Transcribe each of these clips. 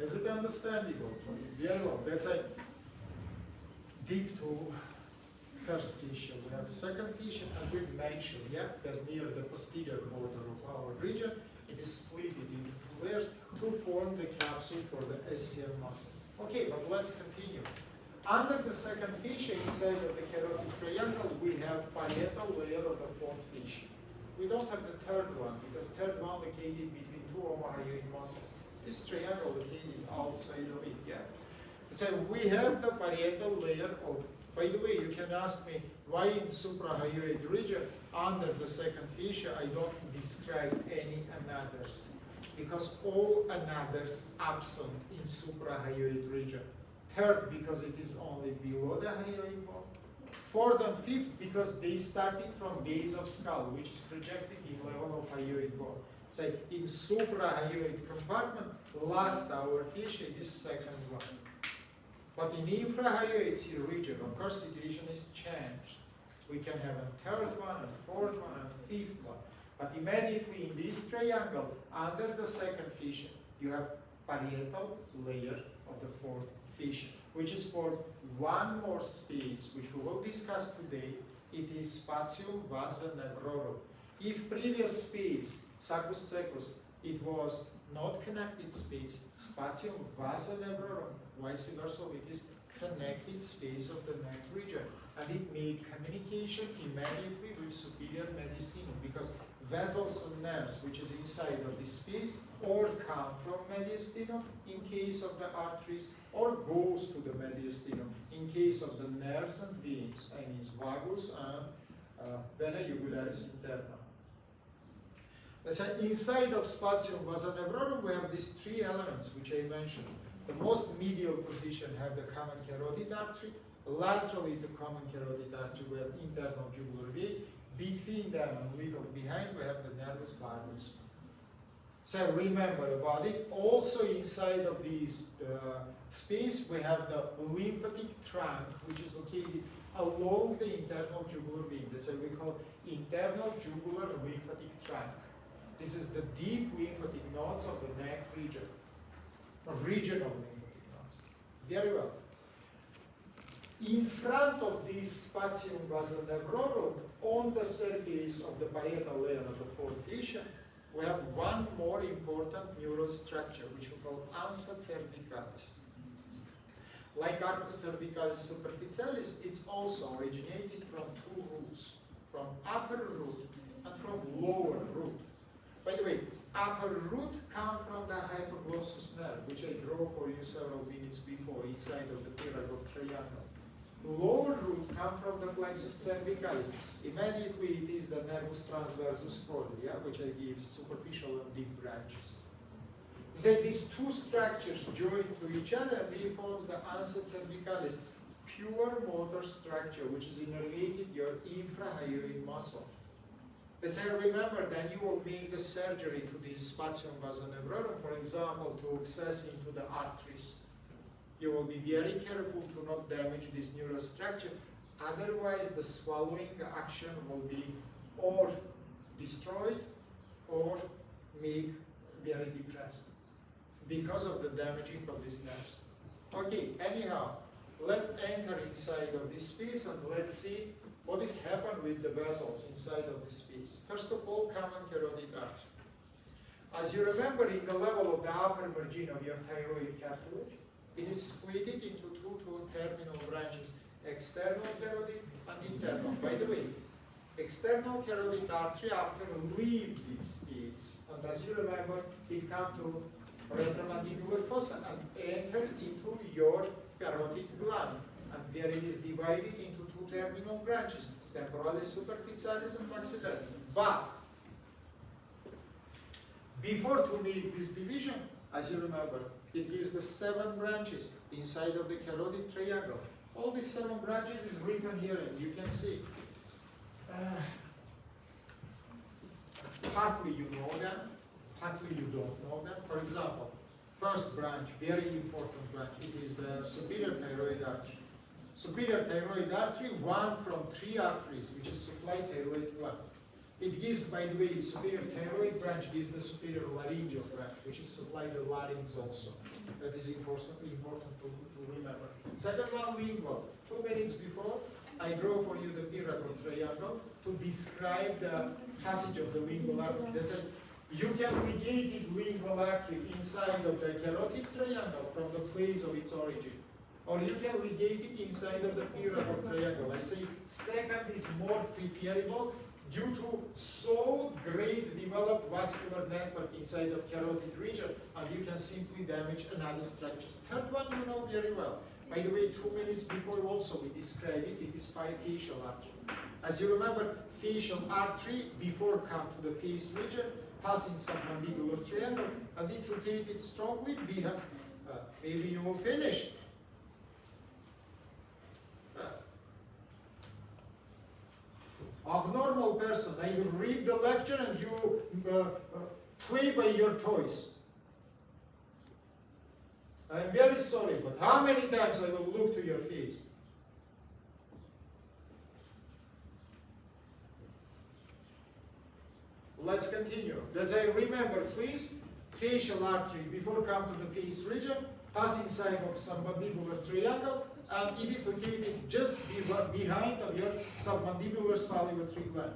Is it understandable? Very well. Let's say deep to first fissure. We have second fissure, and we mentioned, yeah, that near the posterior border of our region, it is split into two layers to form the capsule for the SCM muscle. Okay, but let's continue. Under the second fissure, inside of the carotid triangle, we have parietal layer of the fourth fissure. We don't have the third one, because third one located between two omohyoid muscles. This triangle located outside of it, yeah? So we have the parietal layer of, by the way, you can ask me, why in suprahyoid region, under the second fissure, I don't describe any anothers? Because all anothers absent in suprahyoid region. Third, because it is only below the hyoid bone. Fourth and fifth, because they started from base of skull, which is projected in level of hyoid bone. So in suprahyoid compartment, last our fissure is second one. But in infrahyoid region, of course, situation is changed. We can have a third one, a fourth one, and fifth one. But immediately in this triangle, under the second fissure, you have parietal layer of the fourth fissure, which is for one more space, which we will discuss today. It is spatium vasa nevrorum. If previous space, saccus cecus, it was not connected space, spatium vasa nevrorum, vice versa, it is connected space of the neck region. And it made communication immediately with superior mediastinum, because vessels and nerves, which is inside of this space, or come from mediastinum in case of the arteries, or goes to the mediastinum in case of the nerves and veins, I mean vagus and vena jugularis interna. Let's say inside of spatium vasa nevrorum, we have these three elements which I mentioned. The most medial position have the common carotid artery. Laterally to common carotid artery, we have internal jugular vein. Between them and little behind, we have the nervus vagus. So remember about it. Also inside of this space, we have the lymphatic trunk, which is located along the internal jugular vein. That's what we call internal jugular lymphatic trunk. This is the deep lymphatic nodes of the neck region, or regional lymphatic nodes. Very well. In front of this spatium vasa nevrorum, on the surface of the parietal layer of the fourth fissure, we have one more important neural structure, which we call ansa cervicalis. Like arcus cervicalis superficialis, it's also originated from two roots, from upper root and from lower root. By the way, upper root comes from the hypoglossus nerve, which I drew for you several minutes before, inside of the pyramidal triangle. Lower root comes from the plexus cervicalis. Immediately it is the nervus transversus cordia, which I give superficial and deep branches. So these two structures join to each other, they form the ansa cervicalis, pure motor structure, which is innervated your infrahyoid muscle. Let's say, remember, then you will make the surgery to the spatium vasa nevrorum, for example, to access into the arteries. You will be very careful to not damage this neural structure, otherwise the swallowing action will be or destroyed or made very depressed because of the damaging of these nerves. Okay, anyhow, let's enter inside of this space and let's see what is happened with the vessels inside of this space. First of all, common carotid artery. As you remember, in the level of the upper margin of your thyroid cartilage, it is split into two terminal branches, external carotid and internal. By the way, external carotid artery after leave this space, and as you remember, it comes to retromandibular fossa and enter into your carotid gland, and there it is divided into two terminal branches, temporalis superficialis and maxillaris. But before to make this division, as you remember, it gives the 7 branches inside of the carotid triangle. All these 7 branches is written here, and you can see. Partly you know them, partly you don't know them. For example, first branch, very important branch, it is the superior thyroid artery. Superior thyroid artery, one from 3 arteries, which is supply thyroid gland. It gives, by the way, superior thyroid branch gives the superior laryngeal branch, which is supply the larynx also. That is important to remember. Second one, lingual. 2 minutes before, I draw for you the Pyragor triangle to describe the passage of the lingual artery. That's it. You can ligate the lingual artery inside of the carotid triangle from the place of its origin. Or you can ligate it inside of the Pyragor triangle. I say second is more preferable due to so great developed vascular network inside of carotid region, and you can simply damage another structures. Third one you know very well. By the way, 2 minutes before also we describe it, it is 5 facial artery. As you remember, facial artery before come to the face region, passing submandibular triangle, and it's located strongly behind. Maybe you will finish. Abnormal person, I will read the lecture and you play by your toys. I'm very sorry, but how many times I will look to your face? Let's continue. As I remember, please, facial artery before come to the face region, pass inside of submandibular triangle, and it is located just behind of your submandibular salivatory gland.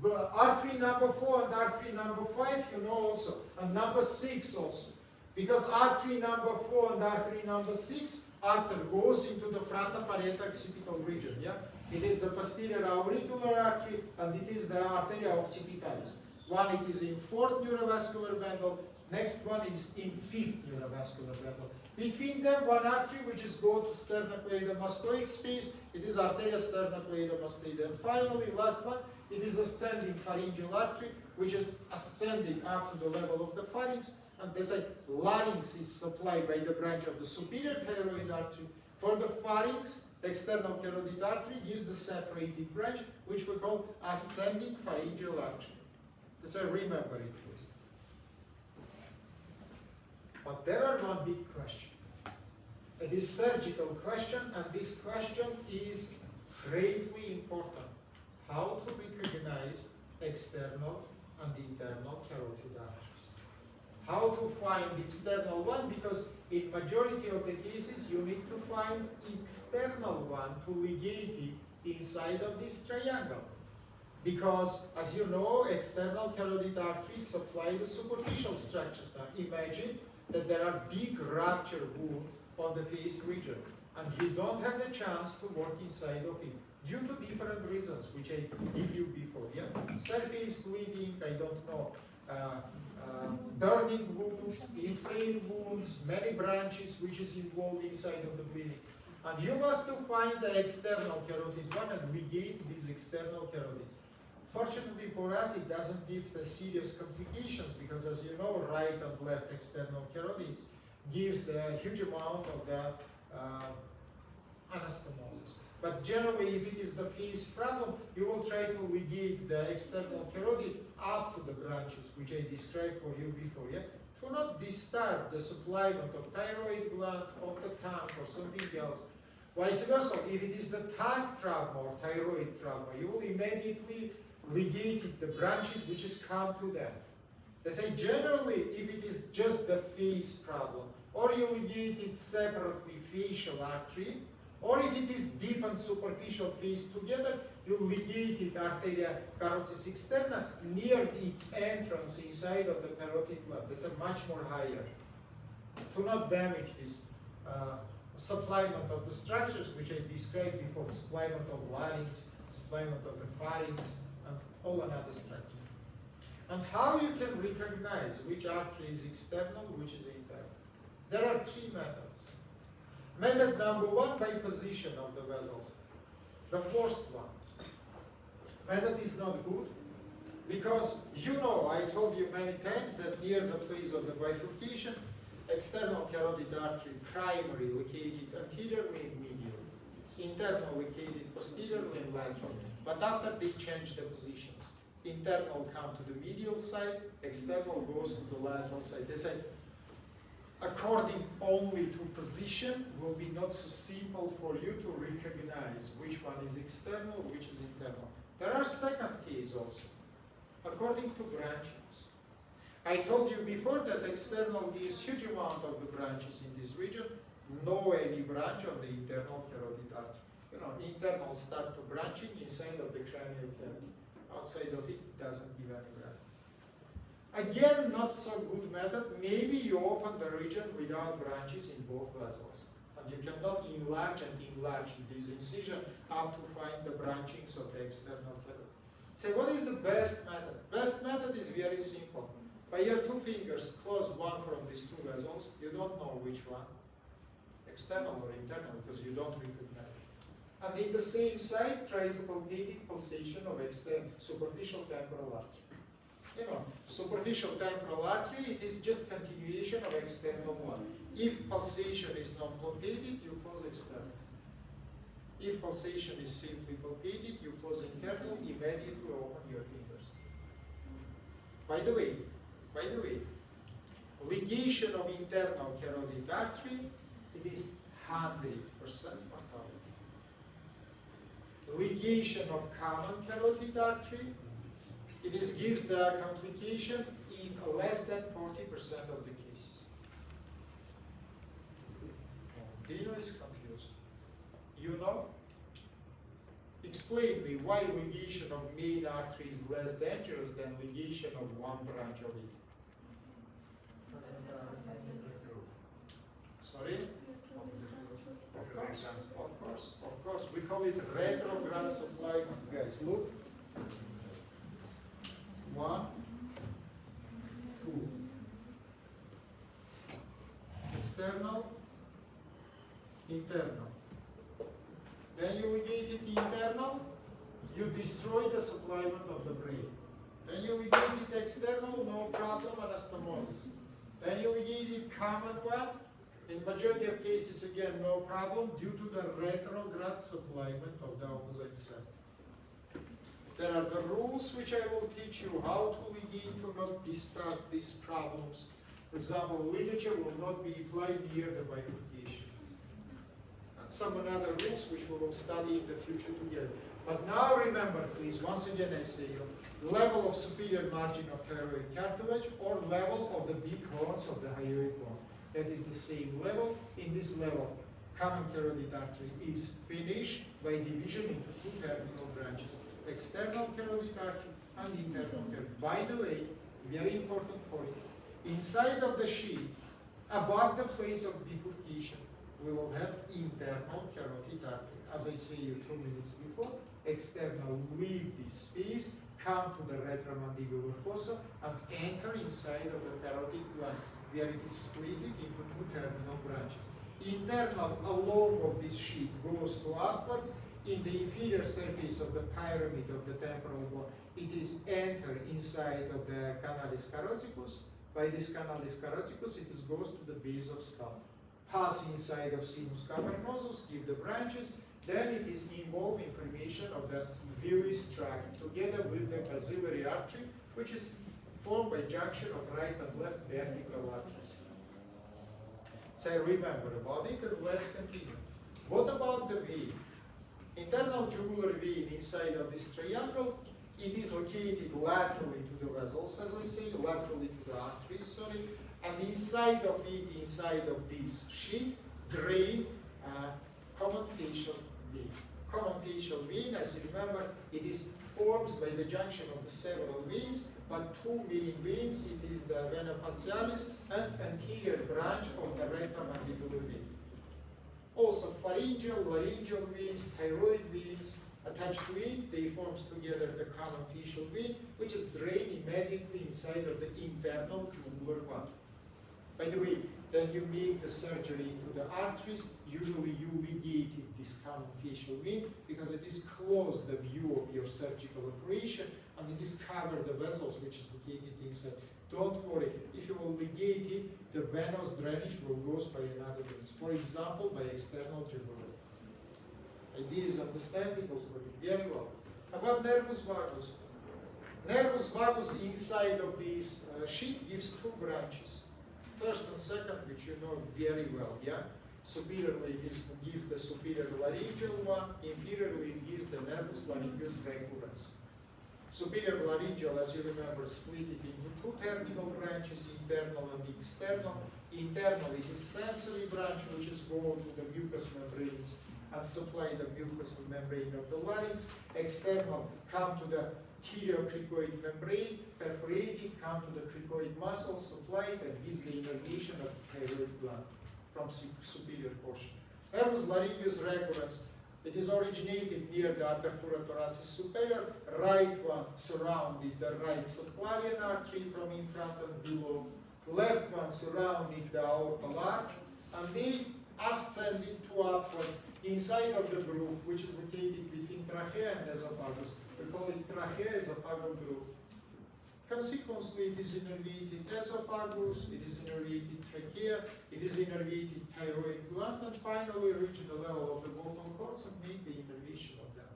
The artery number 4 and artery number 5, you know also, and number 6 also. Because artery number 4 and artery number 6 after goes into the frontoparietal occipital region. Yeah? It is the posterior auricular artery and it is the arteria occipitalis. One it is in 4th neurovascular bundle, next one is in 5th neurovascular bundle. Between them, one artery which is go to sternocleidomastoid space, it is arteria sternocleidomastoid. And finally, last one, it is ascending pharyngeal artery, which is ascending up to the level of the pharynx. And as a larynx is supplied by the branch of the superior thyroid artery. For the pharynx, external carotid artery gives the separated branch, which we call ascending pharyngeal artery. So remember it, please. But there are one big question. It is surgical question, and this question is greatly important. How to recognize external and internal carotid arteries. How to find the external one, because in majority of the cases you need to find external one to ligate it inside of this triangle. Because, as you know, external carotid arteries supply the superficial structures. Now imagine that there are big rupture wounds on the face region, and you don't have the chance to work inside of it due to different reasons, which I give you before. Yeah, surface bleeding, I don't know, burning wounds, inflamed wounds, many branches which is involved inside of the bleeding. And you must to find the external carotid one and ligate this external carotid. Fortunately for us, it doesn't give the serious complications because, as you know, right and left external carotids gives the huge amount of the anastomosis. But generally, if it is the face problem, you will try to ligate the external carotid up to the branches, which I described for you before, yeah? To not disturb the supplyment of thyroid gland, of the tongue, or something else. Vice versa, if it is the tongue trauma or thyroid trauma, you will immediately ligate the branches which is come to them. Let's say generally, if it is just the face problem, or you ligate it separately facial artery, or if it is deep and superficial face together, you ligate it arteria carotis externa near its entrance inside of the parotid gland. That's a much more higher. To not damage this supplyment of the structures which I described before, supplyment of larynx, supplyment of the pharynx, and all another structure. And how you can recognize which artery is external, which is internal. There are 3 methods. Method number 1, by position of the vessels. The worst one. Method is not good because, you know, I told you many times that near the place of the bifurcation, external carotid artery primary located anteriorly and medially, internal located posteriorly and laterally. But after they change the positions, internal come to the medial side, external goes to the lateral side. They say, according only to position, will be not so simple for you to recognize which one is external, which is internal. There are second case also. according to branchings. I told you before that external gives huge amount of the branches in this region, no any branch on the internal carotid artery. You know, internal start to branching inside of the cranial cavity. Outside of it, it doesn't give any branch. Again, not so good method. Maybe you open the region without branches in both vessels. And you cannot enlarge this incision up to find the branchings of the external carotid. So what is the best method? Best method is very simple. By your two fingers, close one from these two vessels. You don't know which one, external or internal, because you don't recognize it. And in the same side, try to palpate the pulsation of superficial temporal artery. You know, superficial temporal artery, it is just continuation of external one. If pulsation is not palpated, you close external. If pulsation is simply palpated, you close internal, immediately open your fingers. By the way, ligation of internal carotid artery, it is 100% mortality. Ligation of common carotid artery, it gives the complication in less than 40% of the cases. Dino is confused. You know? Explain me why ligation of main artery is less dangerous than ligation of one branch of it. Sorry? Of course. We call it retrograde supply. Guys, look. 1, 2. External, internal. Then you ligate it internal, you destroy the supplyment of the brain. Then you ligate it external, no problem, anastomosis. Then you ligate it common one, in majority of cases again no problem due to the retrograde supplyment of the opposite side. There are the rules which I will teach you how to ligate to not disturb these problems. For example, ligature will not be applied near the bifurcation. And some other rules which we will study in the future together. But now remember, please, once again I say, level of superior margin of thyroid cartilage or level of the big horns of the hyoid bone. That is the same level. In this level, common carotid artery is finished by division into two terminal branches. External carotid artery and internal carotid. By the way, very important point. Inside of the sheath, above the place of bifurcation, we will have internal carotid artery. As I said you 2 minutes before, external leave this space, come to the retromandibular fossa, and enter inside of the carotid gland, where it is split into two terminal branches. Internal along of this sheath goes to upwards. In the inferior surface of the pyramid of the temporal bone, it is entered inside of the canalis caroticus. By this canalis caroticus, it goes to the base of skull. Pass inside of sinus cavernosus, give the branches, then it is involved in formation of the Willis tract, together with the basilar artery, which is formed by junction of right and left vertical arteries. So remember about it, and let's continue. What about the vein? Internal jugular vein inside of this triangle, it is located laterally to the vessels, as I say, laterally to the arteries, sorry, and inside of it, inside of this sheath, drain common facial vein. Common facial vein, as you remember, it is formed by the junction of the several veins, but two main veins, it is the vena facialis and anterior branch of the retromandibular vein. Also pharyngeal, laryngeal veins, thyroid veins attached to it, they form together the common facial vein, which is drained immediately inside of the internal jugular one. By the way, then you make the surgery into the arteries, usually you ligate this common facial vein because it is close the view of your surgical operation and it is cover the vessels which is located inside. Don't worry, if you will ligate it, the venous drainage will go by another means. For example, by external jugular. Idea is understandable for you very well. About nervus vagus. Nervus vagus inside of this sheath gives two branches. First and second, which you know very well, yeah? Superiorly, it gives the superior laryngeal one, inferiorly, it gives the nervus laryngeus recurrens. Superior laryngeal, as you remember, split it into two technical branches, internal and external. Internal, it is sensory branch, which is go to the mucous membranes and supply the mucous membrane of the larynx. External, come to the thyrocricoid membrane, perforate it, come to the cricoid muscle, supply it, and gives the innervation of the thyroid gland from superior portion. Nervus laryngeus recurrens, it is originated near the apertura thoracis superior. Right one surrounded the right subclavian artery from in front and below. Left one surrounding the aorta large, and they ascended to upwards inside of the groove, which is located between trachea and esophagus. We call it trachea-esophageal groove. Consequently, it is innervated esophagus, it is innervated trachea, it is innervated thyroid gland, and finally reach the level of the vocal cords and make the innervation of them.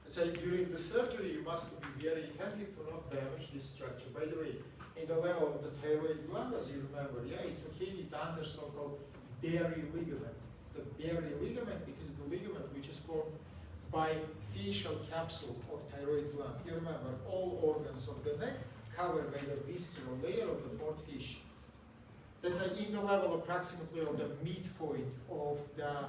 So during the surgery, you must be very attentive to not damage this structure. By the way, in the level of the thyroid gland, as you remember, it's located under so-called Berry ligament. The Berry ligament, it is the ligament which is formed by facial capsule of thyroid gland. You remember, all organs of the neck covered by the visceral layer of the fourth fascia. That's in the level approximately of the midpoint of the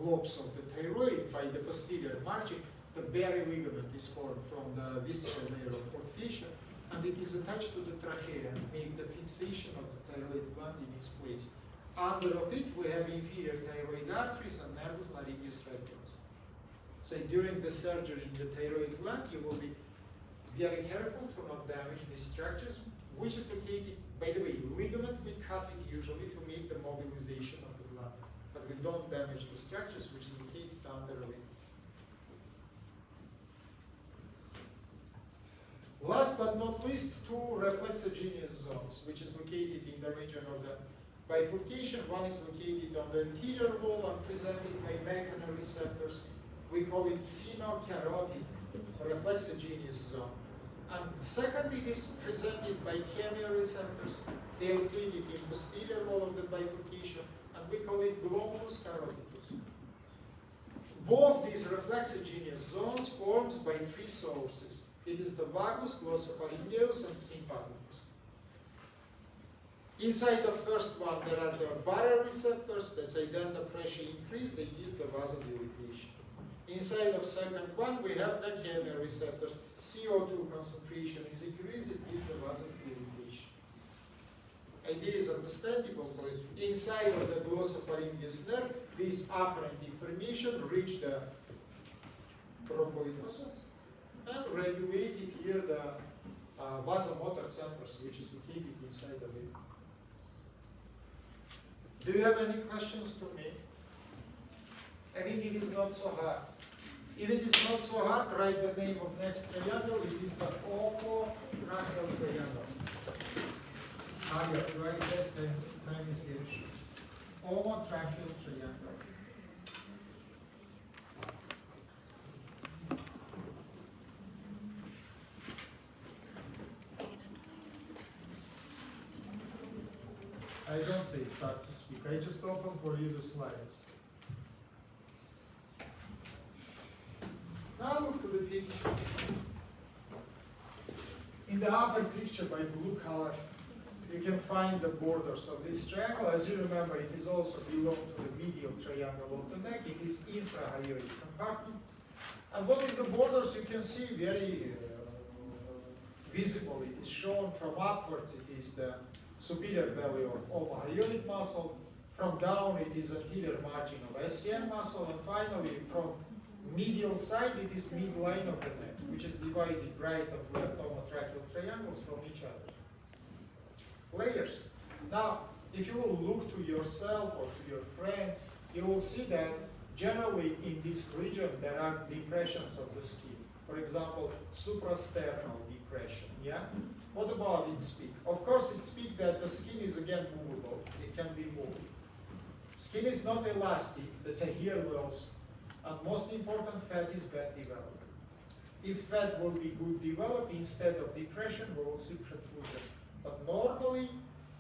lobes of the thyroid by the posterior margin. The Berry ligament is formed from the visceral layer of fourth fascia, and it is attached to the trachea and make the fixation of the thyroid gland in its place. Under of it, we have inferior thyroid arteries and nervus laryngeus recurrens. So during the surgery in the thyroid gland, you will be very careful to not damage these structures, which is located, by the way, ligament, we cut it usually to make the mobilization of the gland, but we don't damage the structures, which is located under of it. Last but not least, two reflexogenious zones, which is located in the region of the bifurcation. One is located on the anterior wall and presented by mechanoreceptors. We call it sinocarotid reflexogenius zone. And second, it is presented by chemioreceptors. They are located in posterior wall of the bifurcation, and we call it globulus carotidus. Both these reflexogenious zones formed by three sources. It is the vagus, glossopharyngeus, and sympathicus. Inside the first one, there are the baroreceptors. That's then the pressure increase, they give the vasodilatation. Inside of second one, we have the chemioreceptors. CO2 concentration is increased, it gives the vasodilatation. Idea is understandable for it. Inside of the glossopharyngeus nerve, this afferent information reach the rhomboid fossa and regulated here the vasomotor centers, which is located inside of it. Do you have any questions to me? I think it is not so hard. If it is not so hard, write the name of next triangle. It is the omotracheal triangle. Right, this time is very short. Omotracheal triangle. I don't say start to speak. I just open for you the slides. Now look to the picture. In the upper picture by blue color, you can find the borders of this triangle. As you remember, it is also belong to the medial triangle of the neck. It is infrahyoid compartment. And what is the borders? You can see very visible. It is shown from upwards. It is the superior belly of omohyoid muscle. From down, it is anterior margin of SCM muscle. And finally, from medial side, it is midline of the neck, which is divided right and left omotracheal triangles from each other. Layers. Now, if you will look to yourself or to your friends, you will see that generally in this region there are depressions of the skin. For example, suprasternal depression. Yeah. What about it speak? Of course, it speaks that the skin is again movable. It can be moved. Skin is not elastic. That's a hair wheels. And most important, fat is bad developed. If fat will be good developed, instead of depression, we will see protrusion. But normally,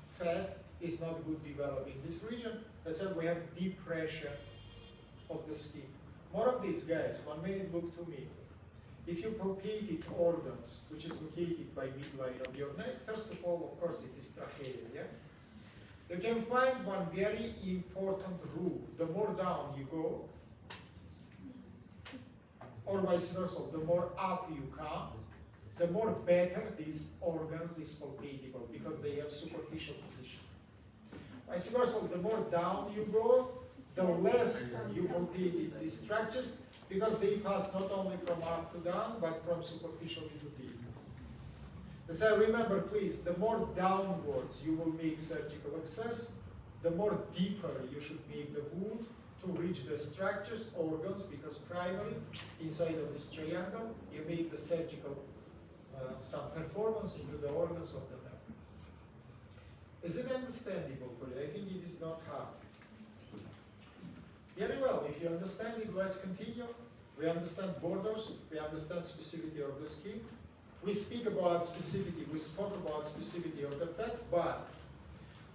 fat is not good developed in this region. That's why we have depression of the skin. More of these guys, 1 minute, look to me. if you palpated organs, which is located by midline of your neck, first of all, of course, it is trachea, yeah? You can find one very important rule. The more down you go, or vice versa, the more up you come, the more better these organs is palpatable because they have superficial position. Vice versa, the more down you go, the less you palpate these structures because they pass not only from up to down, but from superficial to deep. So remember, please, the more downwards you will make surgical access, the more deeper you should make the wound to reach the structures, organs, because primarily, inside of this triangle, you make the surgical some performance into the organs of the neck. Is it understandable for you? I think it is not hard. Very well, if you understand it, let's continue. We understand borders, we understand specificity of the skin. We speak about specificity, we spoke about specificity of the fat, but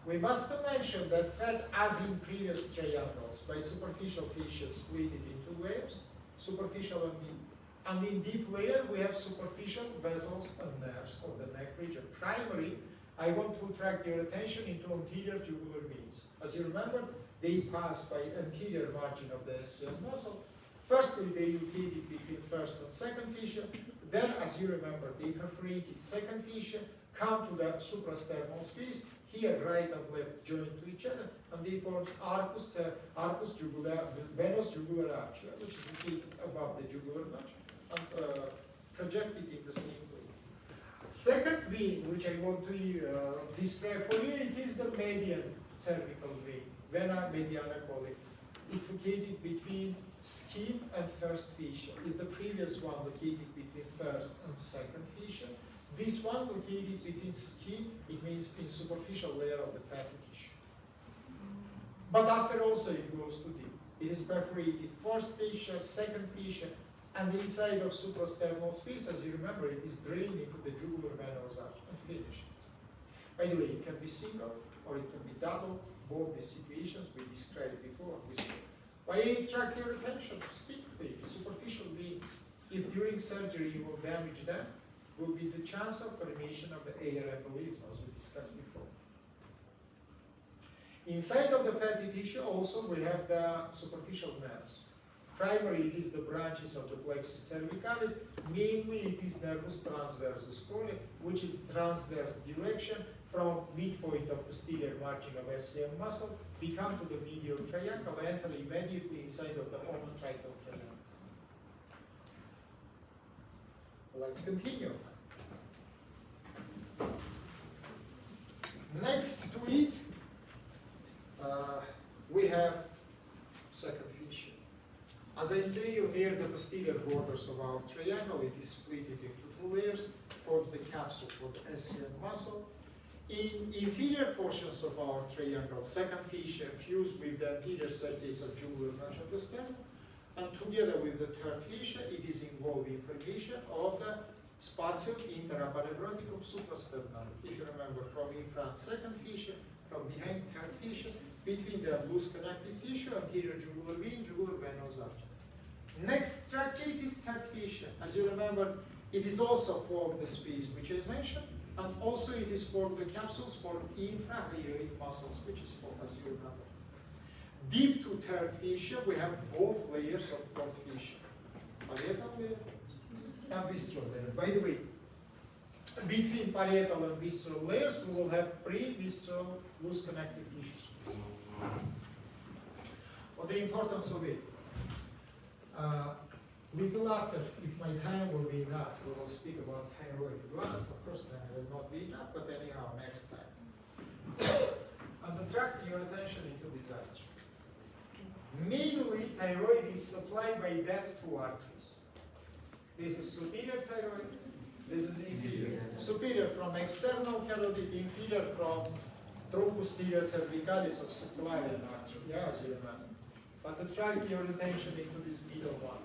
we must mention that fat, as in previous triangles, by superficial fascia split it into layers, superficial and deep. And in deep layer, we have superficial vessels and nerves of the neck region. Primary, I want to attract your attention into anterior jugular veins. As you remember, they pass by anterior margin of the SCM muscle. Firstly, they located between first and second fascia. Then, as you remember, they perforated second fascia, come to the suprasternal space. Here, right and left join to each other, and they form arcus jugular, venous jugular arch, which is located above the jugular notch and projected in the same way. Second vein, which I want to describe for you, it is the median cervical vein, vena mediana coli. It's located between skin and first fascia. If the previous one located between first and second fascia, this one located between skin, it means in superficial layer of the fatty tissue. But after also it goes to deep. It is perforated first fascia, second fascia, and the inside of suprasternal space, as you remember, it is drained into the jugular venous arch and finished. By the way, it can be single or it can be double. Both the situations we described before. Why I attract your attention to simply superficial veins. If during surgery you will damage them, will be the chance of formation of the ARF embolism, as we discussed before. Inside of the fatty tissue also we have the superficial nerves. Primary, it is the branches of the plexus cervicalis. Mainly it is nervus transversus coli, which is transverse direction from midpoint of posterior margin of SCM muscle, we come to the medial triangle, enter immediately inside of the omotracheal triangle. Let's continue. Next to it, we have second fascia. As I say, near the posterior borders of our triangle, it is split into two layers, forms the capsule for the SCM muscle. In inferior portions of our triangle, second fascia fused with the anterior surface of jugular notch of the sternum, and together with the third fascia, it is involved in formation of the spatial interaponeuroticum suprasternale. If you remember, from in front, second fascia, from behind, third fascia, between the loose connective tissue, anterior jugular vein, jugular venous arch. Next structure, it is third fascia. As you remember, it is also formed the space which I mentioned, and also it is formed the capsules for infrahiatic muscles, which is formed, as you remember. Deep to third fascia, we have both layers of fourth fascia. Parietal layer and visceral layer. By the way, between parietal and visceral layers, we will have pre-visceral loose connective tissue space. What the importance of it? Little after, if my time will be enough, we will speak about thyroid gland. Of course, then it will not be enough, but anyhow, next time. And attract your attention into this artery. Mainly, thyroid is supplied by that two arteries. This is superior thyroid, this is inferior. Superior from external carotid, inferior from troposterior cervicalis of supply and artery. Yeah, as you remember. But attract your attention into this middle one.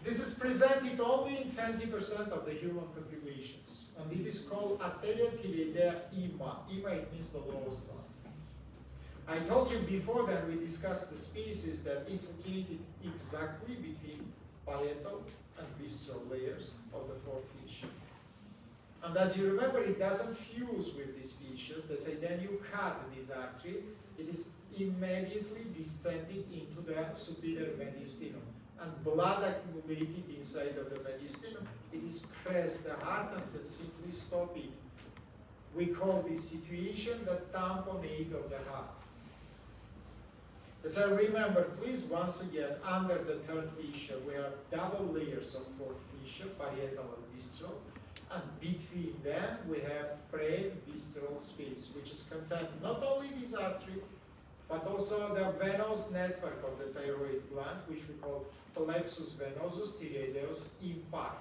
This is presented only in 20% of the human populations, and it is called arteria thyroidea ima. Ima, it means the lowest one. I told you before that we discussed the species that it's located exactly between parietal and visceral layers of the fourth fascia. And as you remember, it doesn't fuse with these fascias. Let's say then you cut this artery, it is immediately descending into the superior mediastinum. And blood accumulated inside of the mediastinum, it is pressed the heart and can simply stop it. We call this situation the tamponade of the heart. As I remember, please, once again, under the third fascia, we have double layers of fourth fascia, parietal and visceral, and between them we have pre-visceral space, which is contained not only this artery, but also the venous network of the thyroid gland, which we call plexus venosus thyroideus impar.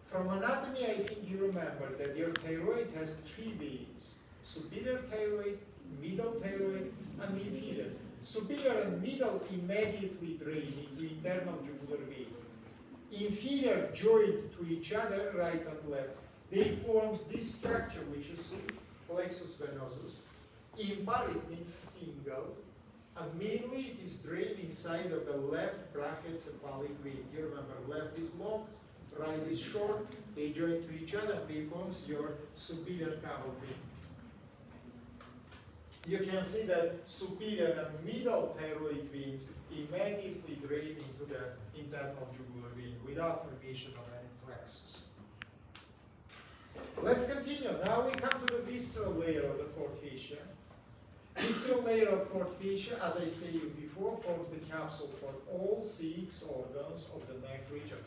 From anatomy, I think you remember that your thyroid has three veins: superior thyroid, middle thyroid, and inferior. Superior and middle immediately drain into internal jugular vein. Inferior joined to each other, right and left. They forms this structure which you see, plexus venosus. Impar, it means single, and mainly it is drained inside of the left brachiocephalic vein. You remember, left is long, right is short, they join to each other, and they forms your superior caval vein. You can see that superior and middle thyroid veins immediately drain into the internal jugular vein without formation of any plexus. Let's continue. Now we come to the visceral layer of the fourth fascia. Visceral layer of fourth fascia, as I said before, forms the capsule for all 6 organs of the neck region: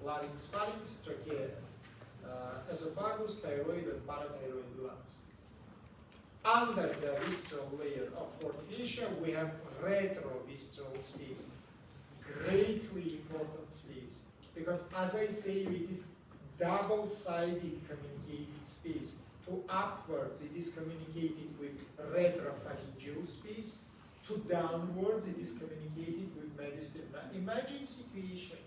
larynx, pharynx, trachea, esophagus, thyroid, and parathyroid glands. Under the visceral layer of fourth fascia, we have retrovisceral space, greatly important space, because as I say, it is double-sided communicated space. To upwards, it is communicated with retropharyngeal space. To downwards, it is communicated with mediastinum. Now, imagine situation.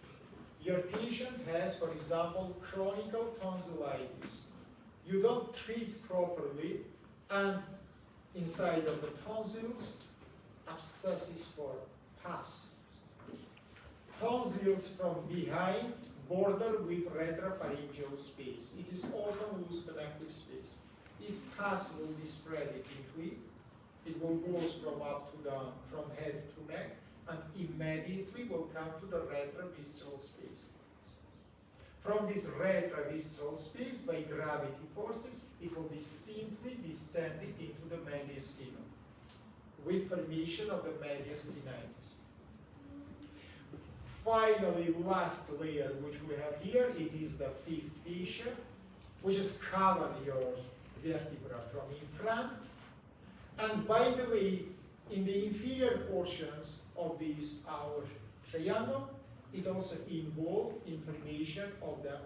Your patient has, for example, chronic tonsillitis. You don't treat properly, and inside of the tonsils, abscesses for pus. Tonsils from behind border with retropharyngeal space. It is open, loose connective space. If pus will be spread into it, it will go from up to down, from head to neck, and immediately will come to the retrovisceral space. From this retrovisceral space, by gravity forces, it will be simply descending into the mediastinum with formation of the mediastinitis. Finally, last layer which we have here, it is the fifth fascia, which is covering your vertebra from in front. And by the way, in the inferior portions of this our triangle, it also involves information of the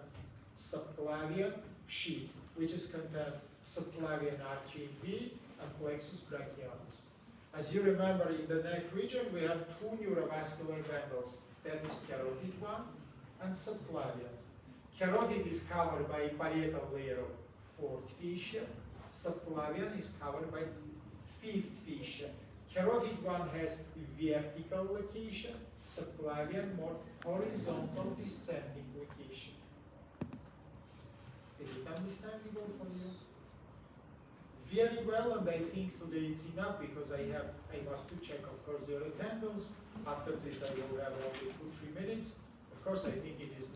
subclavian sheath, which is contained subclavian artery vein and plexus brachialis. As you remember, in the neck region, we have 2 neurovascular bundles. That is carotid one and subclavian. Carotid is covered by parietal layer of fourth fascia. Subclavian is covered by fifth fascia. Carotid one has vertical location, subclavian more horizontal descending location. Is it understandable for you? Very well, and I think today it's enough because I must to check, of course, your attendance. After this, I will have only 2-3 minutes. Of course, I think it is not